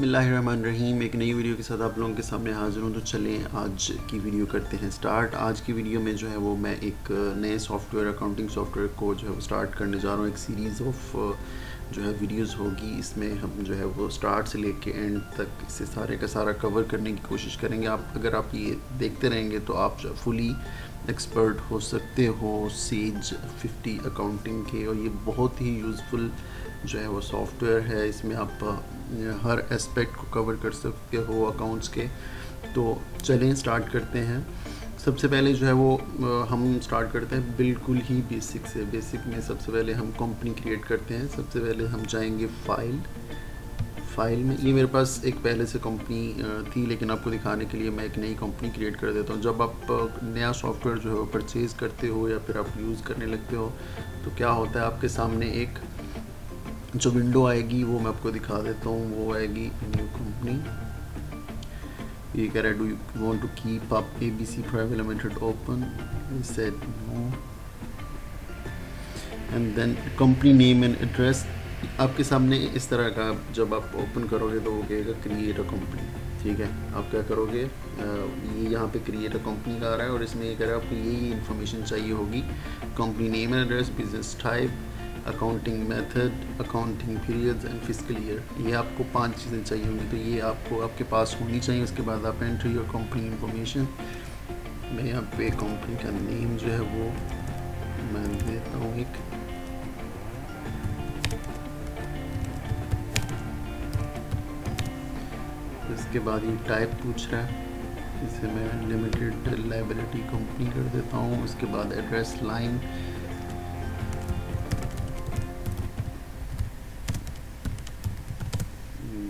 बिस्मिल्लाहिर्रहमानिर्रहीम। एक नई वीडियो के साथ आप लोगों के सामने हाज़िर हूँ। तो चलें आज की वीडियो करते हैं स्टार्ट। आज की वीडियो में जो है वो मैं एक नए सॉफ्टवेयर अकाउंटिंग सॉफ्टवेयर को जो है वो स्टार्ट करने जा रहा हूँ। एक सीरीज़ ऑफ जो है वीडियोस होगी। इसमें हम जो है वो स्टार्ट से लेके एंड तक इसे सारे का सारा कवर करने की कोशिश करेंगे। अगर आप ये देखते रहेंगे तो आप जो फुली एक्सपर्ट हो सकते हो सेज 50 अकाउंटिंग के। और ये बहुत ही यूज़फुल जो है वो सॉफ्टवेयर है। इसमें आप हर एस्पेक्ट को कवर कर सकते हो अकाउंट्स के। तो चलें स्टार्ट करते हैं। सबसे पहले जो है वो हम स्टार्ट करते हैं बिल्कुल ही बेसिक से। बेसिक में सबसे पहले हम कंपनी क्रिएट करते हैं। सबसे पहले हम जाएंगे फाइल में। ये मेरे पास एक पहले से कंपनी थी, लेकिन आपको दिखाने के लिए मैं एक नई कंपनी क्रिएट कर देता हूँ। जब आप नया सॉफ्टवेयर जो है वो परचेज़ करते हो या फिर आप यूज़ करने लगते हो तो क्या होता है, आपके सामने एक जो विंडो आएगी वो मैं आपको दिखा देता हूँ। वो आएगी न्यू कंपनी। ये कह रहा है do you want to keep up ABC private limited open. We said no. And then company name and address आपके सामने इस तरह का जब आप ओपन करोगे तो वो कहेगा क्रिएट अ कंपनी। ठीक है, आप क्या करोगे, ये यहाँ पे क्रिएट अ कंपनी का आ रहा है और इसमें ये कह रहा है आपको यही इन्फॉर्मेशन चाहिए होगी। Company name and address, business type, accounting method, accounting periods and fiscal year. ये आपको 5 चीज़ें चाहिए होंगी, तो ये आपको आपके पास होनी चाहिए। उसके बाद आप एंटर योर कंपनी इंफॉर्मेशन। मैं यहाँ पे कंपनी का नेम जो है वो मैं देता हूँ एक। इसके बाद ये टाइप पूछ रहा है, इसे मैं लिमिटेड लायबिलिटी कंपनी कर देता हूँ। उसके बाद एड्रेस लाइन,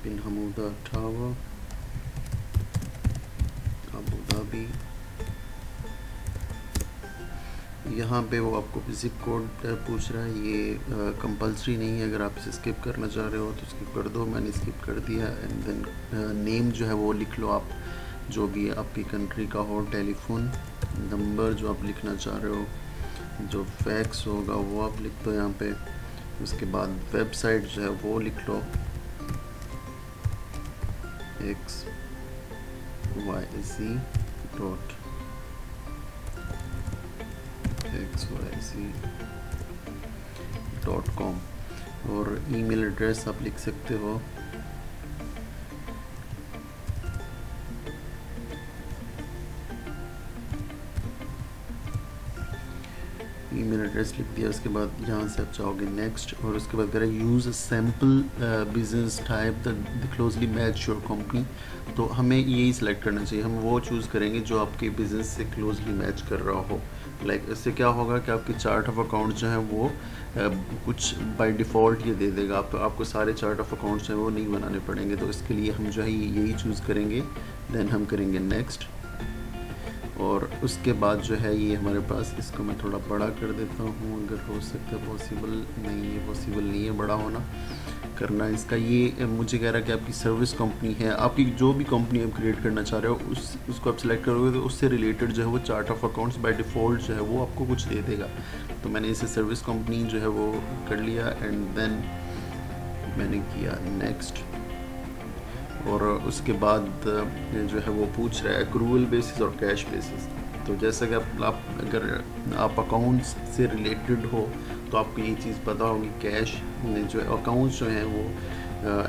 बिन हमूदा टावर, अबू धाबी। यहाँ पे वो आपको जिप कोड पूछ रहा है। ये कंपलसरी नहीं है, अगर आप इसे स्किप करना चाह रहे हो तो स्किप कर दो। मैंने स्किप कर दिया। एंड देन नेम जो है वो लिख लो आप, जो भी आपकी कंट्री का हो। टेलीफोन नंबर जो आप लिखना चाह रहे हो, जो फैक्स होगा वो आप लिख दो यहाँ पे। उसके बाद वेबसाइट जो है वो लिख लो, xyz.com। और ईमेल एड्रेस आप लिख सकते हो, ईमेल एड्रेस लिख दिया। उसके बाद यहाँ से आप चाहोगे नेक्स्ट। और उसके बाद करें use sample business type the closely match your company. तो हमें यही सिलेक्ट करना चाहिए। हम वो चूज़ करेंगे जो आपके बिज़नेस से क्लोजली मैच कर रहा हो। इससे क्या होगा कि आपके चार्ट ऑफ अकाउंट जो है वो कुछ बाय डिफ़ॉल्ट ये दे देगा। आपको सारे चार्ट ऑफ अकाउंट्स हैं वो नहीं बनाने पड़ेंगे। तो इसके लिए हम जो है यही चूज़ करेंगे। देन हम करेंगे नेक्स्ट। और उसके बाद जो है ये हमारे पास, इसको मैं थोड़ा बड़ा कर देता हूँ अगर हो सकता है। पॉसिबल नहीं है, पॉसिबल नहीं है बड़ा होना करना इसका। ये मुझे कह रहा है कि आपकी सर्विस कंपनी है। आपकी जो भी कंपनी आप क्रिएट करना चाह रहे हो उसको आप सिलेक्ट करोगे तो उससे रिलेटेड जो है वो chart of accounts by default जो है वो आपको कुछ दे देगा। तो मैंने इसे सर्विस कंपनी जो है वो कर लिया। एंड देन मैंने किया नेक्स्ट। और उसके बाद जो है वो पूछ रहा है एक्रूवल बेसिस और कैश बेसिस। तो जैसा कि आप अगर आप अकाउंट्स से रिलेटेड हो तो आपको ये चीज़ पता होगी। कैश जो अकाउंट्स जो हैं वो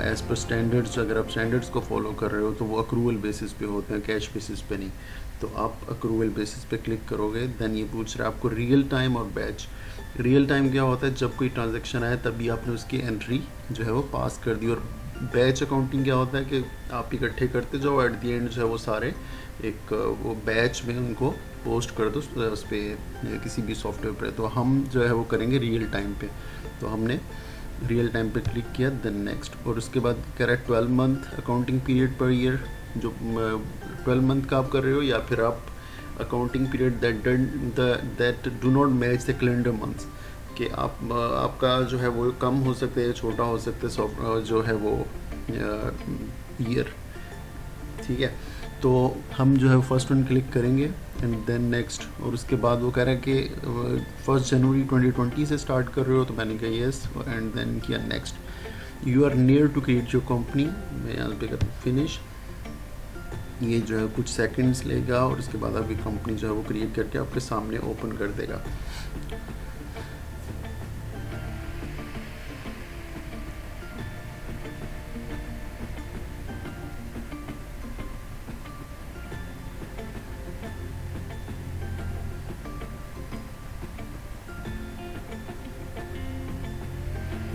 एज़ पर स्टैंडर्ड्स, अगर आप स्टैंडर्ड्स को फॉलो कर रहे हो तो वो एक्रूवल बेसिस पे होते हैं, कैश बेसिस पे नहीं। तो आप एक्रूवल बेसिस पे क्लिक करोगे। देन ये पूछ रहा है आपको रियल टाइम और बैच। रियल टाइम क्या होता है, जब कोई ट्रांजेक्शन आए तभी आपने उसकी एंट्री जो है वो पास कर दी। और बैच अकाउंटिंग क्या होता है कि आप इकट्ठे करते जाओ, एट दी एंड जो है वो सारे एक वो बैच में उनको पोस्ट कर दो उस पर किसी भी सॉफ्टवेयर पर। तो हम जो है वो करेंगे रियल टाइम पे। तो हमने रियल टाइम पे क्लिक किया। Then next. और उसके बाद कह रहा है 12 month accounting period per year. जो 12 मंथ का आप कर रहे हो या फिर आप accounting period that do not match the calendar months, कि आपका जो है वो कम हो सकते हैं, छोटा हो सकता है सॉफ्ट जो है वो ईयर। ठीक है, तो हम जो है फर्स्ट वन क्लिक करेंगे एंड देन नेक्स्ट। और उसके बाद वो कह रहा है कि 1 जनवरी 2020 से स्टार्ट कर रहे हो, तो मैंने कहा येस एंड देन किया next. You are near to create your company. मैं यहाँ पे करता हूँ फिनिश। ये जो है कुछ सेकंड्स लेगा और इसके बाद आपकी कंपनी जो है वो क्रिएट करके आपके सामने ओपन कर देगा।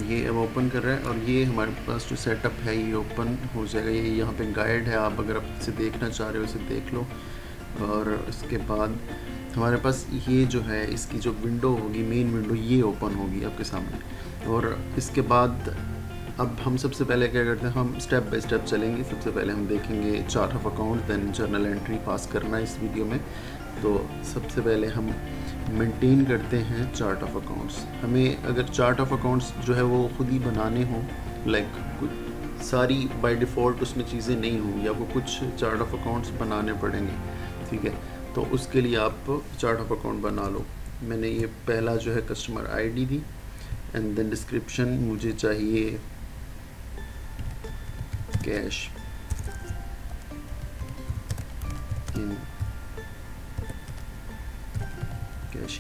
ये अब ओपन कर रहा है और ये हमारे पास जो सेटअप है ये ओपन हो जाएगा। ये यहाँ पे गाइड है, आप अगर आप इसे देखना चाह रहे हो इसे देख लो। और इसके बाद हमारे पास ये जो है इसकी जो विंडो होगी, मेन विंडो, ये ओपन होगी आपके सामने। और इसके बाद अब हम सबसे पहले क्या करते हैं, हम स्टेप बाय स्टेप चलेंगे। सबसे पहले हम देखेंगे chart of account, then journal entry pass करना है इस वीडियो में। तो सबसे पहले हम मेंटेन करते हैं चार्ट ऑफ अकाउंट्स। हमें अगर चार्ट ऑफ अकाउंट्स जो है वो खुद ही बनाने हों, लाइक सारी बाय डिफ़ॉल्ट उसमें चीज़ें नहीं होंगी, आपको कुछ चार्ट ऑफ अकाउंट्स बनाने पड़ेंगे, ठीक है। तो उसके लिए आप चार्ट ऑफ अकाउंट बना लो। मैंने ये पहला जो है कस्टमर आईडी दी, एंड देन डिस्क्रिप्शन मुझे चाहिए कैश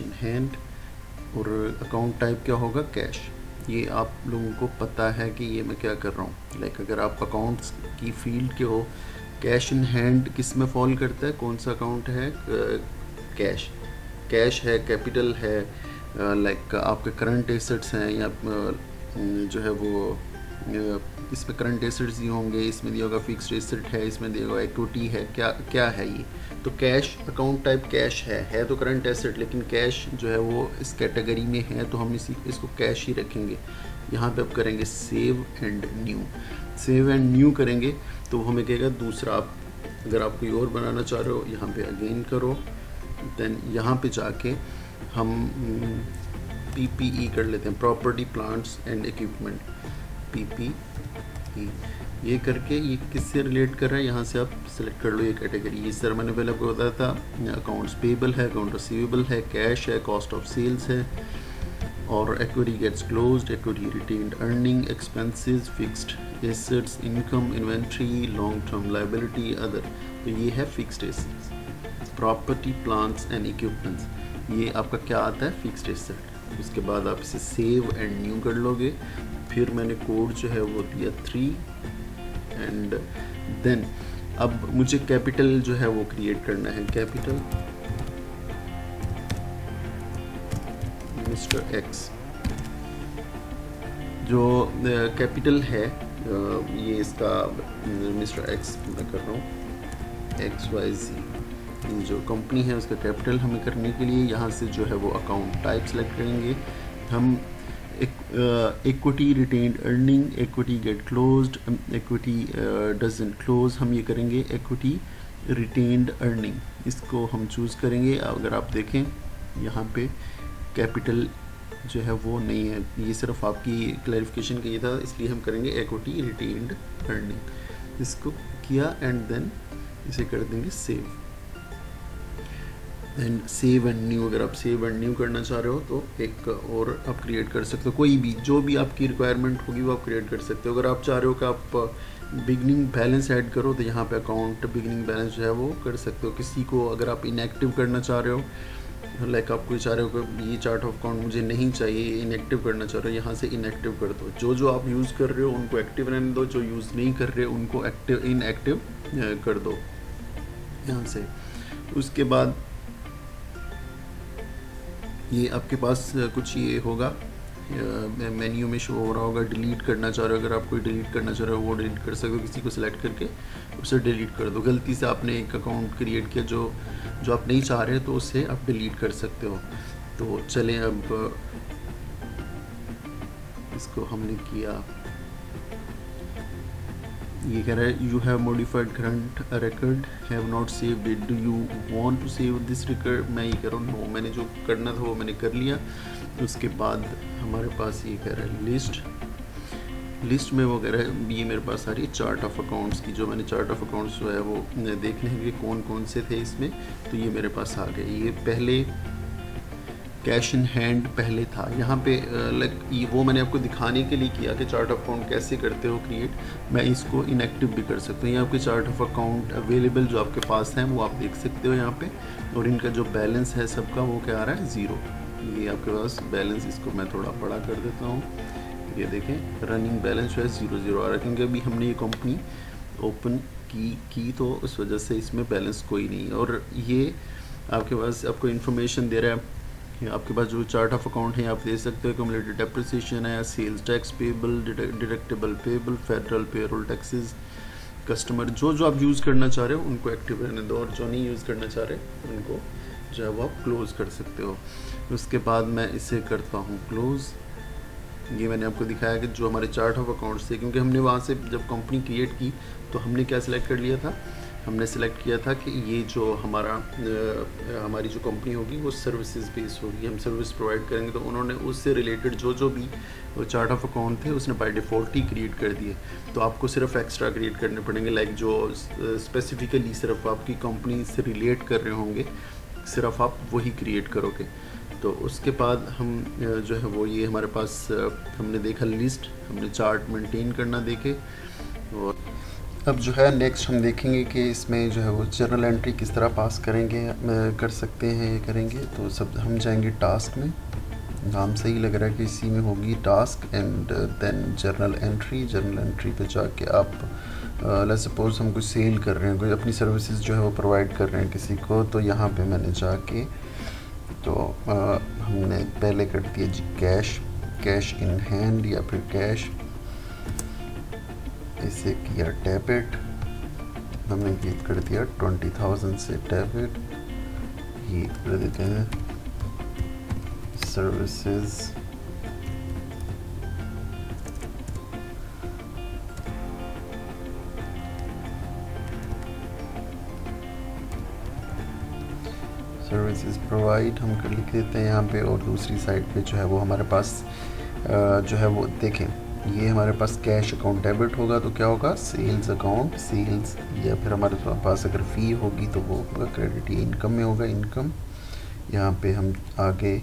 इन हैंड, और अकाउंट टाइप क्या होगा, कैश। ये आप लोगों को पता है कि ये मैं क्या कर रहा हूँ। लाइक अगर आप अकाउंट्स की फील्ड के हो, कैश इन हैंड किस में फॉल करता है, कौन सा अकाउंट है, कैश। कैश है, कैपिटल है, लाइक आपके करंट एसेट्स हैं, या जो है वो इसमें करंट एसेट्स दिए होंगे, इसमें दिया होगा फिक्स्ड एसेट है, इसमें दिया होगा इक्विटी है, क्या क्या है ये। तो कैश अकाउंट टाइप कैश है तो करंट एसेट, लेकिन कैश जो है वो इस कैटेगरी में है तो हम इसको कैश ही रखेंगे। यहाँ पे अब करेंगे save and new. Save and new करेंगे तो हमें कहेगा दूसरा, आप अगर आप कोई और बनाना चाह रहे हो यहाँ पे अगेन करो, देन यहाँ पे जाके हम PPE कर लेते हैं, property plants and equipment, PPE। ये करके ये किससे रिलेट कर रहा है, यहाँ से आप सेलेक्ट कर लो ये कैटेगरी। ये सर मैंने पहले आपको बताया था, अकाउंट्स पेबल है, अकाउंट रिसीवेबल है, कैश है, कॉस्ट ऑफ सेल्स है, और equity gets closed, equity retained earning, expenses, fixed assets, income, inventory, long term liability, other. तो ये है fixed assets. Property plants and equipments, ये आपका क्या आता है, फिक्स्ड एसेट। उसके बाद आप इसे सेव एंड न्यू कर लोगे। फिर मैंने कोड जो है वो दिया 3, एंड देन अब मुझे कैपिटल जो है वो क्रिएट करना है। कैपिटल मिस्टर एक्स, जो कैपिटल है ये इसका मिस्टर एक्स मैं कर रहा हूँ, XYZ। जो कंपनी है उसका कैपिटल हमें करने के लिए यहाँ से जो है वो अकाउंट टाइप सेलेक्ट करेंगे हम। Equity retained earning, equity gate closed, equity doesn't close, हम ये करेंगे इक्विटी रिटेन्ड अर्निंग, इसको हम चूज़ करेंगे। अगर आप देखें यहाँ पे कैपिटल जो है वो नहीं है, ये सिर्फ आपकी क्लैरिफिकेशन के लिए था, इसलिए हम करेंगे इक्विटी रिटेन्ड अर्निंग। इसको किया एंड देन इसे कर देंगे save, then save and new. अगर आप सेव एंड न्यू करना चाह रहे हो तो एक और आप क्रिएट कर सकते हो, कोई भी जो भी आपकी रिक्वायरमेंट होगी वो आप क्रिएट कर सकते हो। अगर आप चाह रहे हो कि आप बिगनिंग बैलेंस ऐड करो तो यहाँ पे अकाउंट बिगनिंग बैलेंस जो है वो कर सकते हो। किसी को अगर आप इनएक्टिव करना चाह रहे हो, लाइक आप कोई चाह रहे हो कि ये चार्ट ऑफ अकाउंट मुझे नहीं चाहिए, इनएक्टिव करना चाह रहे हो, यहाँ से इनएक्टिव कर दो। जो जो आप यूज़ कर रहे हो उनको एक्टिव रहने दो, जो यूज़ नहीं कर रहे हो उनको एक्टिव इनएक्टिव कर दो यहाँ से। उसके बाद ये आपके पास कुछ ये होगा, मेन्यू में शो हो रहा होगा, डिलीट करना चाह रहे हो, अगर आप कोई डिलीट करना चाह रहे हो वो डिलीट कर सकते हो। किसी को सिलेक्ट करके उसे डिलीट कर दो। गलती से आपने एक अकाउंट क्रिएट किया जो आप नहीं चाह रहे तो उसे आप डिलीट कर सकते हो। तो चलें, अब इसको हमने किया। ये कह रहा है you have modified current record, have not saved it, do you want to save this record. मैं ये कह रहा हूँ नो, मैंने जो करना था वो मैंने कर लिया। उसके बाद हमारे पास ये कह रहा है लिस्ट में वो कह रहा है ये मेरे पास आ रही है चार्ट ऑफ अकाउंट्स की। जो मैंने चार्ट ऑफ अकाउंट्स जो है वो देखने के कौन कौन से थे इसमें, तो ये मेरे पास आ गए। ये पहले कैश इन हैंड पहले था यहाँ पे। लाइक वो मैंने आपको दिखाने के लिए किया कि चार्ट ऑफ अकाउंट कैसे करते हो क्रिएट। मैं इसको इनएक्टिव भी कर सकता हूँ। ये आपके चार्ट ऑफ अकाउंट अवेलेबल जो आपके पास हैं वो आप देख सकते हो यहाँ पे। और इनका जो बैलेंस है सबका वो क्या आ रहा है, 0। ये आपके पास बैलेंस, इसको मैं थोड़ा बड़ा कर देता हूँ। ये देखें रनिंग बैलेंस जो है 0 आ रहा है, क्योंकि अभी हमने ये कंपनी ओपन की तो उस वजह से इसमें बैलेंस कोई नहीं। और ये आपके पास आपको इन्फॉर्मेशन दे रहा है। आपके पास जो चार्ट ऑफ अकाउंट है आप दे सकते हो, क्यूमुलेटेड डेप्रिसिएशन है, sales tax payable, deductible payable, federal payroll taxes, customer जो आप यूज़ करना चाह रहे हो उनको एक्टिव रहने दो, और जो नहीं यूज़ करना चाह रहे उनको जो है वो आप क्लोज़ कर सकते हो। उसके बाद मैं इसे करता हूँ क्लोज़। ये मैंने आपको दिखाया कि जो हमारे चार्ट ऑफ अकाउंट्स थे, क्योंकि हमने वहाँ से जब कंपनी क्रिएट की तो हमने क्या सिलेक्ट कर लिया था, हमने सेलेक्ट किया था कि ये जो हमारी जो कंपनी होगी वो सर्विसेज बेस्ड होगी, हम सर्विस प्रोवाइड करेंगे। तो उन्होंने उससे रिलेटेड जो भी चार्ट ऑफ अकाउंट थे उसने बाय डिफ़ॉल्ट ही क्रिएट कर दिए। तो आपको सिर्फ एक्स्ट्रा क्रिएट करने पड़ेंगे, लाइक जो स्पेसिफिकली सिर्फ आपकी कंपनी से रिलेट कर रहे होंगे, सिर्फ आप वही क्रिएट करोगे। तो उसके बाद हम जो है वो ये हमारे पास हमने देखा लिस्ट, हमने चार्ट मेंटेन करना देखे। और अब जो है नेक्स्ट हम देखेंगे कि इसमें जो है वो जर्नल एंट्री किस तरह पास करेंगे, कर सकते हैं, ये करेंगे। तो सब हम जाएंगे टास्क में, नाम सही लग रहा है कि इसी में होगी task, and then journal entry. Journal entry पे जाके आप लेट्स सपोज हम कुछ सेल कर रहे हैं, कोई अपनी सर्विसेज जो है वो प्रोवाइड कर रहे हैं किसी को, तो यहाँ पे मैंने जाके तो हमने पहले कर दिया जी कैश इन हैंड या फिर कैश, इसे किया डेबिट, हमने ये कर दिया 20,000 से डेबिट। ये कर देते हैं सर्विसेज, सर्विसेज प्रोवाइड हम कर लिख देते हैं यहाँ पे। और दूसरी साइड पे जो है वो हमारे पास जो है वो देखें, ये हमारे पास कैश अकाउंट डेबिट होगा तो क्या होगा, सेल्स अकाउंट सेल्स, या फिर हमारे पास अगर फ़ी होगी तो वो होगा क्रेडिट, ये इनकम में होगा इनकम। यहाँ पे हम आगे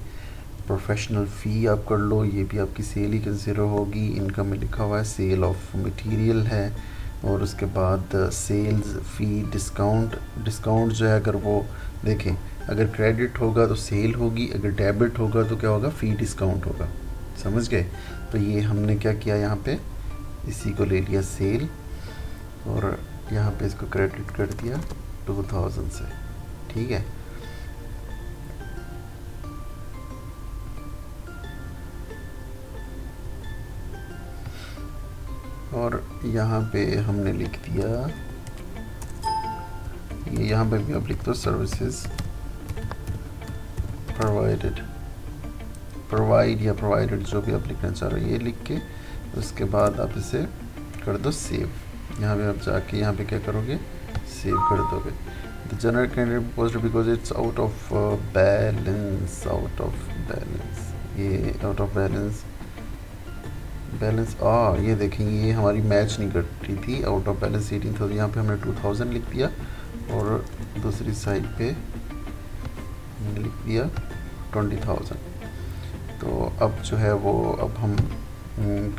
प्रोफेशनल फ़ी आप कर लो, ये भी आपकी सेल ही कंसिडर होगी। इनकम में लिखा हुआ है सेल ऑफ मटेरियल है। और उसके बाद सेल्स फ़ी डिस्काउंट जो है, अगर वो देखें अगर क्रेडिट होगा तो सेल होगी, अगर डेबिट होगा तो क्या होगा, फ़ी डिस्काउंट होगा। समझ गए। तो ये हमने क्या किया, यहाँ पे इसी को ले लिया सेल, और यहाँ पे इसको क्रेडिट कर दिया 2000 से, ठीक है। और यहाँ पे हमने लिख दिया, ये यहाँ पे भी आप लिख दो सर्विसेज प्रोवाइड या प्रोवाइडेड, जो भी आप लिखना चाह रहे हो ये लिख के उसके बाद आप इसे कर दो सेव। यहाँ पे आप जाके यहाँ पे क्या करोगे, सेव कर दोगे। The general candidate post because it's out of balance, ये आउट ऑफ बैलेंस ये देखेंगे ये हमारी मैच नहीं कर रही थी, आउट ऑफ बैलेंस 18,000, यहाँ पे हमने 2000 लिख दिया, और दूसरी साइड पे हमने लिख दिया 20,000। तो अब जो है वो अब हम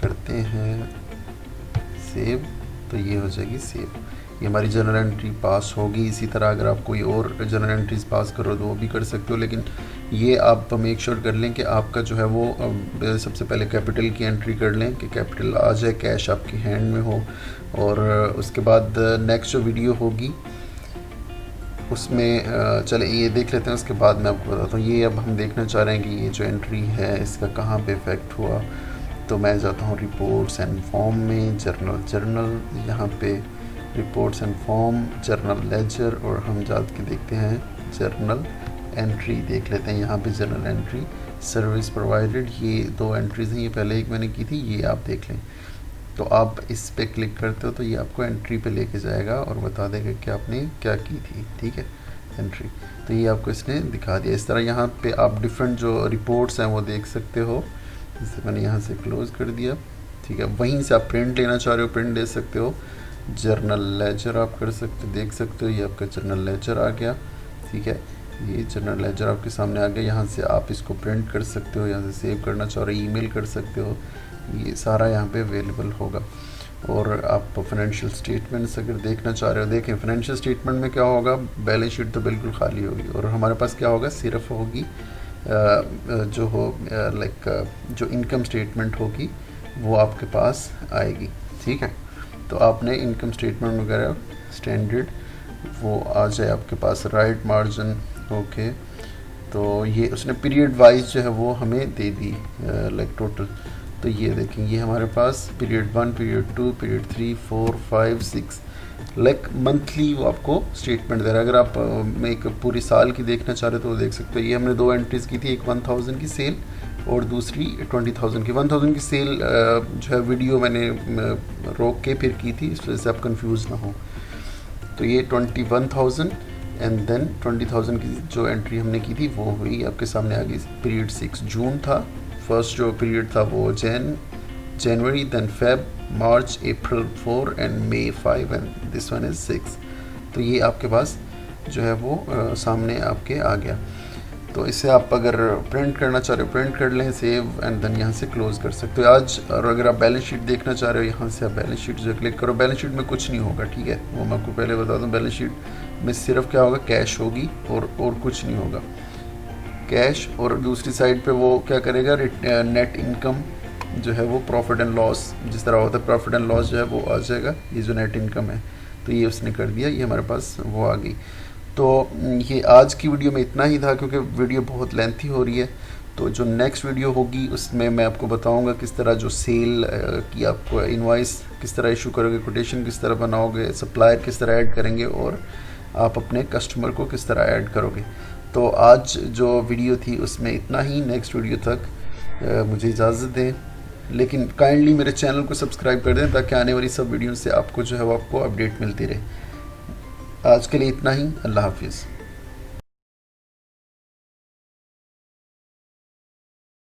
करते हैं सेव, तो ये हो जाएगी सेव, ये हमारी जनरल एंट्री पास होगी। इसी तरह अगर आप कोई और जनरल एंट्रीज पास करो तो वो भी कर सकते हो, लेकिन ये आप मेक श्योर कर लें कि आपका जो है वो सबसे पहले कैपिटल की एंट्री कर लें कि कैपिटल आ जाए, कैश आपके हैंड में हो। और उसके बाद नेक्स्ट जो वीडियो होगी उसमें चले ये देख लेते हैं, उसके बाद मैं आपको बताता हूँ। ये अब हम देखना चाह रहे हैं कि ये जो एंट्री है इसका कहाँ पे इफ़ेक्ट हुआ। तो मैं जाता हूँ रिपोर्ट्स एंड फॉर्म में, जर्नल यहाँ पे reports and form, journal ledger, और हम जा के देखते हैं जर्नल एंट्री, देख लेते हैं यहाँ पे जर्नल एंट्री सर्विस प्रोवाइडेड। ये 2 एंट्रीज़ हैं, ये पहले एक मैंने की थी, ये आप देख लें। तो आप इस पे क्लिक करते हो तो ये आपको एंट्री पे लेके जाएगा और बता देगा कि आपने क्या की थी, ठीक है, एंट्री। तो ये आपको इसने दिखा दिया। इस तरह यहाँ पे आप डिफरेंट जो रिपोर्ट्स हैं वो देख सकते हो। जैसे मैंने यहाँ से क्लोज़ कर दिया, ठीक है। वहीं से आप प्रिंट लेना चाह रहे हो प्रिंट ले सकते हो। जर्नल लेजर आप कर सकते देख सकते हो, ये आपका जर्नल लेजर आ गया, ठीक है। ये जनरल लेजर आपके सामने आ गया। यहाँ से आप इसको प्रिंट कर सकते हो, यहाँ से सेव करना चाह रहे ईमेल कर सकते हो, ये सारा यहाँ पे अवेलेबल होगा। और आप फाइनेंशियल स्टेटमेंट्स अगर देखना चाह रहे हो, देखें फाइनेंशियल स्टेटमेंट में क्या होगा, बैलेंस शीट तो बिल्कुल खाली होगी और हमारे पास क्या होगा, सिर्फ होगी जो हो लाइक जो इनकम स्टेटमेंट होगी वो आपके पास आएगी। ठीक है, तो आपने इनकम स्टेटमेंट वगैरह स्टैंडर्ड वो आ जाए आपके पास, राइट मार्जिन ओके। तो ये उसने पीरियड वाइज जो है वो हमें दे दी लाइक टोटल। तो ये देखें, ये हमारे पास period 1, period 2, period 3, 4, 5, 6 like monthly वो आपको स्टेटमेंट दे रहा है। अगर आप एक पूरी साल की देखना चाह रहे हो तो देख सकते हो। ये हमने 2 एंट्रीज़ की थी, एक 1000 की सेल और दूसरी 20,000 की। 1000 की सेल जो है वीडियो मैंने रोक के फिर की थी, इस वजह से आप कंफ्यूज ना हो। तो ये 21,000 एंड देन 20,000 की जो एंट्री हमने की थी वो हुई आपके सामने आ गई। पीरियड 6 जून था, फर्स्ट जो पीरियड था वो January, then Feb, March, April 4 and May 5 and this one is 6। तो ये आपके पास जो है वो सामने आपके आ गया। तो इसे आप अगर प्रिंट करना चाह रहे हो प्रिंट कर लें, सेव एंड देन यहाँ से क्लोज़ कर सकते हो आज। और अगर आप बैलेंस शीट देखना चाह रहे हो, यहाँ से आप बैलेंस शीट जो क्लिक करो। बैलेंस शीट में कुछ नहीं होगा, ठीक है, वो मैं आपको पहले बता दूँ। बैलेंस शीट में सिर्फ क्या होगा, कैश होगी और कुछ नहीं होगा, कैश। और दूसरी साइड पे वो क्या करेगा, नेट इनकम जो है वो प्रॉफिट एंड लॉस, जिस तरह होता है प्रॉफिट एंड लॉस जो है वो आ जाएगा, ये जो नेट इनकम है। तो ये उसने कर दिया, ये हमारे पास वो आ गई। तो ये आज की वीडियो में इतना ही था, क्योंकि वीडियो बहुत लेंथी हो रही है। तो जो नेक्स्ट वीडियो होगी उसमें मैं आपको बताऊंगा किस तरह जो सेल की आपको इनवॉइस किस तरह इशू करोगे, कोटेशन किस तरह बनाओगे, सप्लायर किस तरह ऐड करेंगे और आप अपने कस्टमर को किस तरह ऐड करोगे। तो आज जो वीडियो थी उसमें इतना ही। नेक्स्ट वीडियो तक मुझे इजाज़त दें, लेकिन काइंडली मेरे चैनल को सब्सक्राइब कर दें ताकि आने वाली सब वीडियो से आपको जो है वो आपको अपडेट मिलती रहे। आज के लिए इतना ही, अल्लाह हाफिज़।